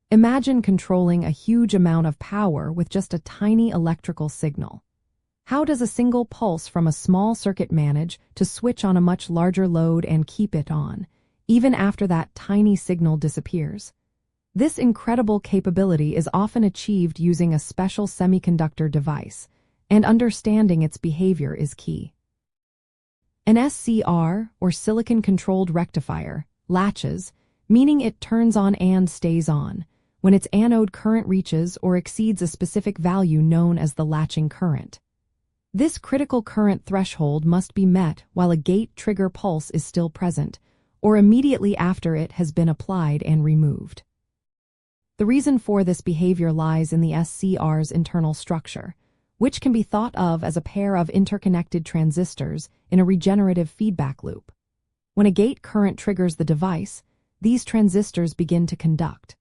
Imagine controlling a huge amount of power with just a tiny electrical signal. How does a single pulse from a small circuit manage to switch on a much larger load and keep it on, even after that tiny signal disappears? This incredible capability is often achieved using a special semiconductor device, and understanding its behavior is key. An SCR, or Silicon Controlled Rectifier, latches, meaning it turns on and stays on, when its anode current reaches or exceeds a specific value known as the latching current. This critical current threshold must be met while a gate trigger pulse is still present, or immediately after it has been applied and removed. The reason for this behavior lies in the SCR's internal structure, which can be thought of as a pair of interconnected transistors in a regenerative feedback loop. When a gate current triggers the device, these transistors begin to conduct.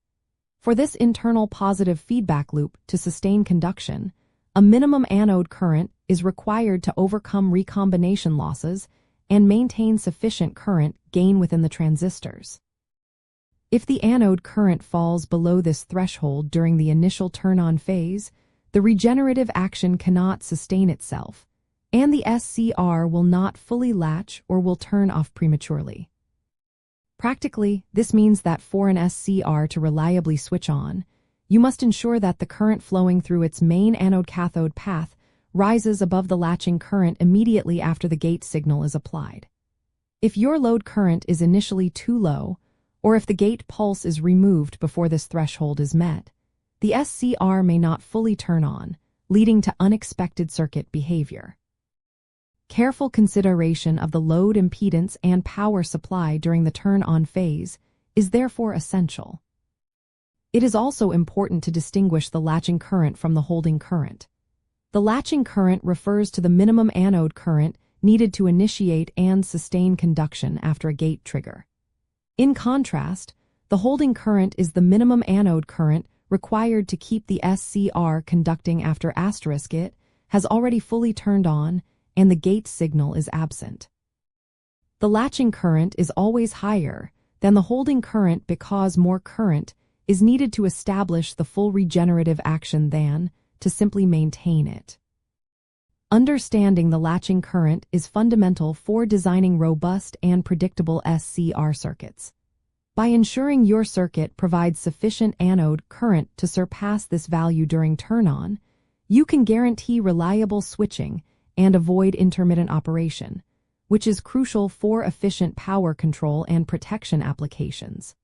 For this internal positive feedback loop to sustain conduction, a minimum anode current is required to overcome recombination losses and maintain sufficient current gain within the transistors. If the anode current falls below this threshold during the initial turn-on phase, the regenerative action cannot sustain itself, and the SCR will not fully latch or will turn off prematurely. Practically, this means that for an SCR to reliably switch on, you must ensure that the current flowing through its main anode-cathode path rises above the latching current immediately after the gate signal is applied. If your load current is initially too low, or if the gate pulse is removed before this threshold is met, the SCR may not fully turn on, leading to unexpected circuit behavior. Careful consideration of the load impedance and power supply during the turn-on phase is therefore essential. It is also important to distinguish the latching current from the holding current. The latching current refers to the minimum anode current needed to initiate and sustain conduction after a gate trigger. In contrast, the holding current is the minimum anode current required to keep the SCR conducting after it has already fully turned on and the gate signal is absent. The latching current is always higher than the holding current because more current is needed to establish the full regenerative action than to simply maintain it. Understanding the latching current is fundamental for designing robust and predictable SCR circuits. By ensuring your circuit provides sufficient anode current to surpass this value during turn-on, you can guarantee reliable switching and avoid intermittent operation, which is crucial for efficient power control and protection applications.